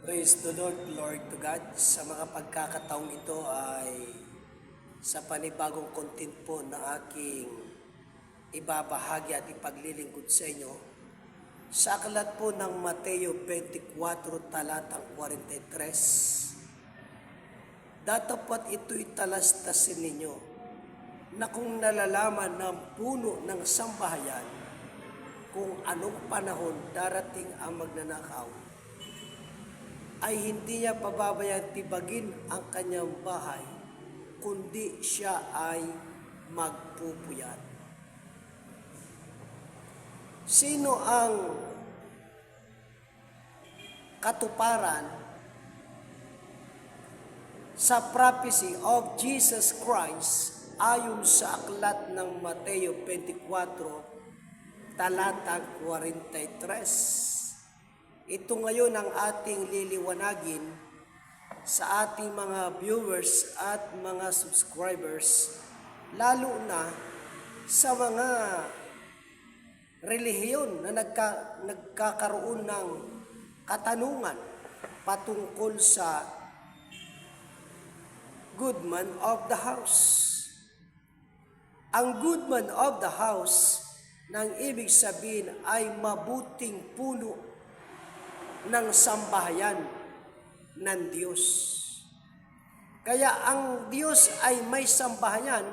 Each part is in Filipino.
Praise the Lord, glory to God. Sa mga pagkakataong ito ay sa panibagong content po na aking ibabahagi at ipaglilingkod sa inyo. Sa aklat po ng Mateo 24, talatang 43, datapat ito'y talastasin ninyo na kung nalalaman ng puno ng sambahayan kung anong panahon darating ang magnanakaw, ay hindi niya pababayaan tibagin ang kanyang bahay, kundi siya ay magpupuyat. Sino ang katuparan sa prophecy of Jesus Christ ayon sa aklat ng Mateo 24, talatang 43? Ito ngayon ang ating liliwanagin sa ating mga viewers at mga subscribers, lalo na sa mga relihiyon na nagkakaroon ng katanungan patungkol sa good man of the house. Ang good man of the house, nang ibig sabihin ay mabuting puno ng sambahayan ng Diyos. Kaya ang Diyos ay may sambahayan,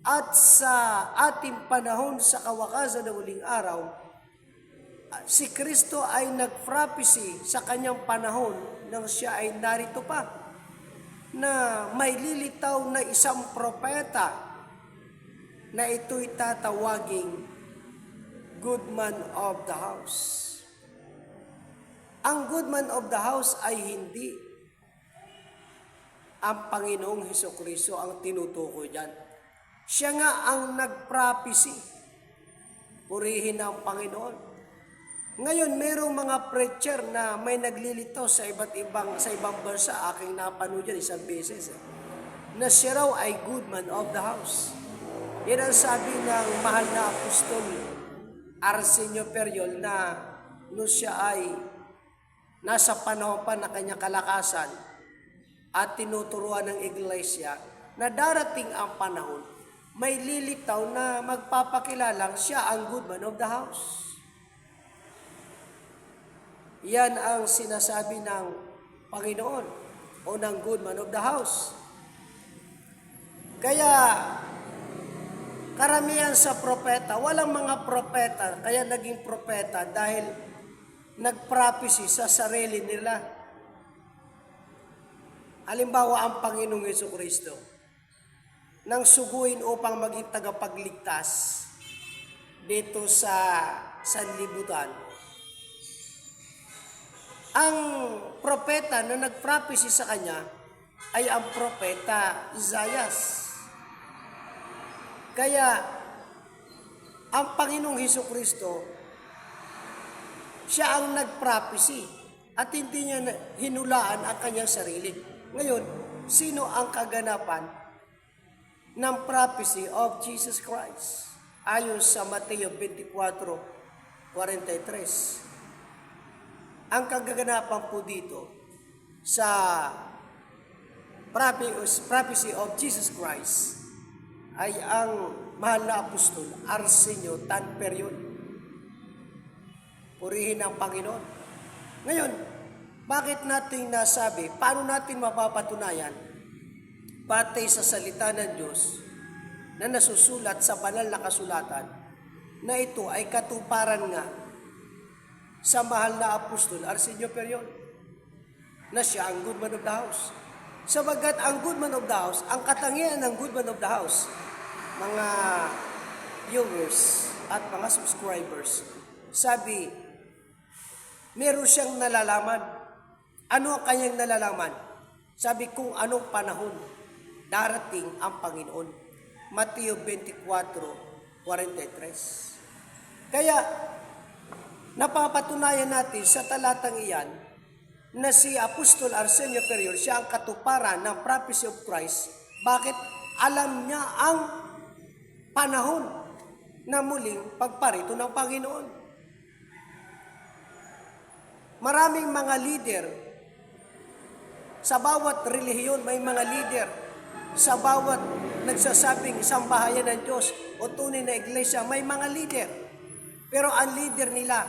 at sa ating panahon sa kawakasan ng huling araw, si Kristo ay nag-prophecy sa kanyang panahon nang siya ay narito pa, na may lilitaw na isang propeta na ito'y tatawaging good man of the house. Ang good man of the house ay hindi ang Panginoong Hesukristo ang tinutukoy dyan. Siya nga ang nag-prophecy. Purihin ang Panginoon. Ngayon, mayroong mga preacher na may naglilito sa ibang bansa. Aking napanood yan isang beses. Na siya raw ay good man of the house. Yan ang sabi ng mahal na apostol Arsenio Periol, na no siya ay nasa panahon pa na kanyang kalakasan at tinuturuan ng iglesia na darating ang panahon, may lilitaw na magpapakilalang siya ang good man of the house. Yan ang sinasabi ng Panginoon o ng good man of the house. Kaya karamihan sa propeta, walang mga propeta, kaya naging propeta dahil nag-prophecy sa sarili nila. Halimbawa, ang Panginoong Hesukristo, nang suguin upang maging tagapagligtas dito sa sanlibutan, ang propeta na nag-prophecy sa kanya ay ang propeta Isaias. Kaya ang Panginoong Hesukristo, siya ang nag-prophecy at hindi niya hinulaan ang kanyang sarili. Ngayon, sino ang kaganapan ng prophecy of Jesus Christ? Ayon sa Mateo 24:43. Ang kaganapan po dito sa prophecy of Jesus Christ ay ang mahal na apostol Arsenio Tan Periol. Purihin ang Panginoon. Ngayon, bakit natin nasabi, paano natin mapapatunayan batay sa salita ng Diyos na nasusulat sa banal na kasulatan na ito ay katuparan nga sa mahal na apostol Arsenio Periol, na siya ang good man of the house? Sabagat ang good man of the house, ang katangian ng good man of the house, mga viewers at mga subscribers, sabi, meron siyang nalalaman. Ano ang kanyang nalalaman? Sabi, kung anong panahon darating ang Panginoon. Mateo 24:43. Kaya, napapatunayan natin sa talatang iyan na si Apostol Arsenio Periol, siya ang katuparan ng prophecy of Christ. Bakit? Alam niya ang panahon na muling pagparito ng Panginoon. maraming mga leader. Sa bawat relihiyon may mga leader. Sa bawat nagsasabing sambahayan ng Diyos o tunay na iglesia, may mga leader. Pero ang leader nila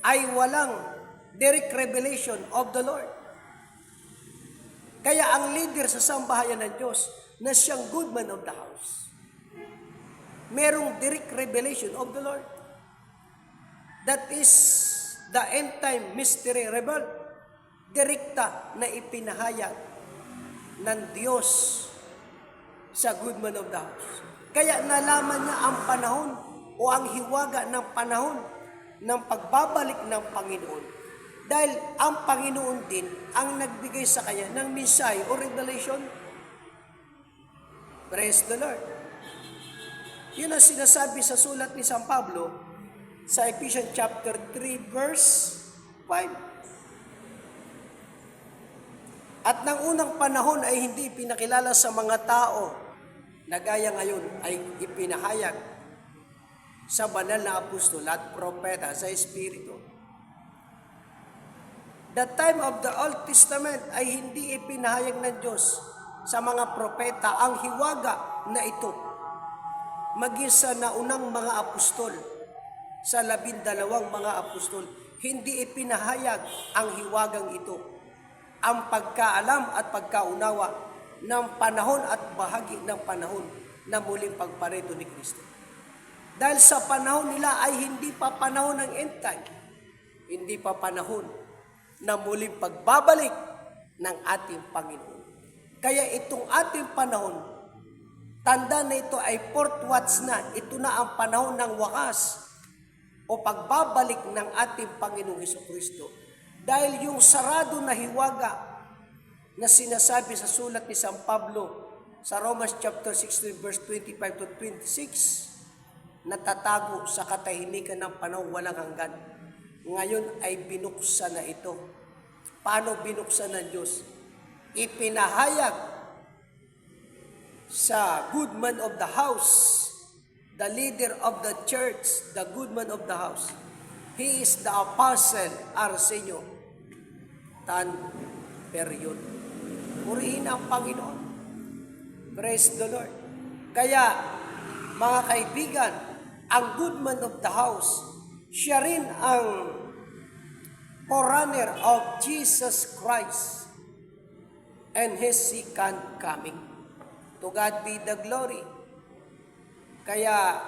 ay walang direct revelation of the Lord. Kaya ang leader sa sambahayan ng Diyos na siyang good man of the house, merong direct revelation of the Lord. That is the end time mystery revealed. Direkta na ipinahayag ng Diyos sa good man of the house. Kaya nalaman niya ang panahon o ang hiwaga ng panahon ng pagbabalik ng Panginoon. Dahil ang Panginoon din ang nagbigay sa kanya ng mensahe o revelation. Praise the Lord. Yun ang sinasabi sa sulat ni San Pablo sa Ephesians chapter 3 verse 5. At ng unang panahon ay hindi pinakilala sa mga tao na gaya ngayon ay ipinahayag sa banal na apostol at propeta sa Espiritu. The time of the Old Testament ay hindi ipinahayag ng Diyos sa mga propeta ang hiwaga na ito. Maging sa naunang mga apostol, sa 12 mga apostol, hindi ipinahayag ang hiwagang ito. Ang pagkaalam at pagkaunawa ng panahon at bahagi ng panahon na muling pagparito ni Kristo. Dahil sa panahon nila ay hindi pa panahon ng end time. Hindi pa panahon na muling pagbabalik ng ating Panginoon. Kaya itong ating panahon, tanda na ito ay fourth watch na. Ito na ang panahon ng wakas o pagbabalik ng ating Panginoong Hesukristo. Dahil yung sarado na hiwaga na sinasabi sa sulat ni San Pablo sa Romans chapter 16 verse 25 to 26, natatago sa katahimikan ng panahon walang hanggan. Ngayon ay binuksan na ito. Paano binuksan ng Diyos? Ipinahayag sa good man of the house, the leader of the church, the good man of the house. He is the apostle Arsenio Tan Period. Purihin ang Panginoon. Praise the Lord. Kaya, mga kaibigan, ang good man of the house, siya rin ang forerunner of Jesus Christ and His second coming. To God be the glory. Kaya,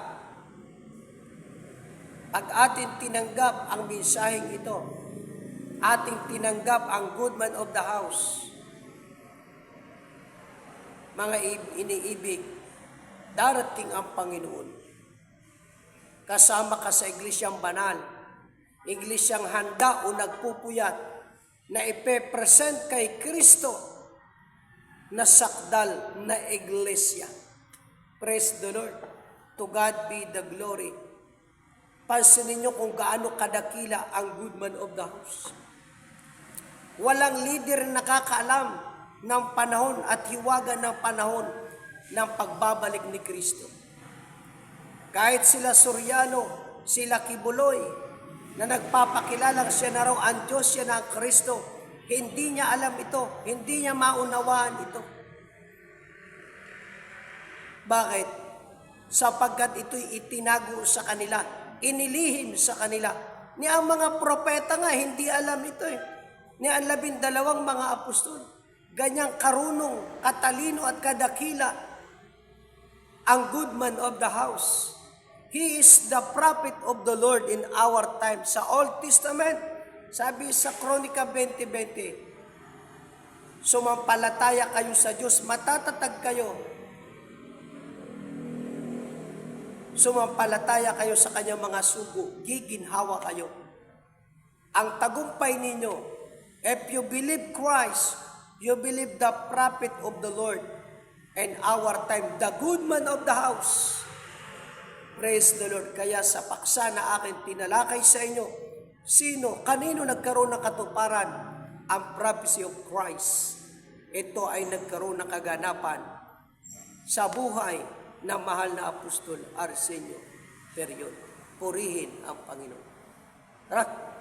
pag atin tinanggap ang mensaheng ito, ating tinanggap ang good man of the house, mga iniibig, darating ang Panginoon. Kasama ka sa iglesyang banal, iglesyang handa o nagpupuyat na ipepresent kay Kristo na sakdal na iglesia. Praise the Lord. To God be the glory. Pansinin niyo kung gaano kadakila ang good man of the house. Walang leader na nakakaalam ng panahon at hiwaga ng panahon ng pagbabalik ni Kristo. Kahit sila Soriano, sila Kibuloy, na nagpapakilalang siya na raw ang Diyos, siya na ang Kristo, hindi niya alam ito, hindi niya maunawaan ito. Bakit? Sapagkat ito'y itinago sa kanila, inilihim sa kanila. Ni ang mga propeta nga, hindi alam ito Ni ang 12 mga apostol. Ganyang karunong, katalino at kadakila ang good man of the house. He is the prophet of the Lord in our time. Sa Old Testament, sabi sa Kronika 20:20, sumampalataya kayo sa Diyos, matatatag kayo. Sumampalataya kayo sa kanyang mga sugo, giginhawa kayo. Ang tagumpay ninyo, if you believe Christ, you believe the prophet of the Lord and our time, the good man of the house. Praise the Lord. Kaya sa paksa na akin tinalakay sa inyo, kanino nagkaroon ng katuparan? Ang prophecy of Christ. Ito ay nagkaroon ng kaganapan sa buhay ng mahal na apostol Arsenio Period. Purihin ang Panginoon. Tara!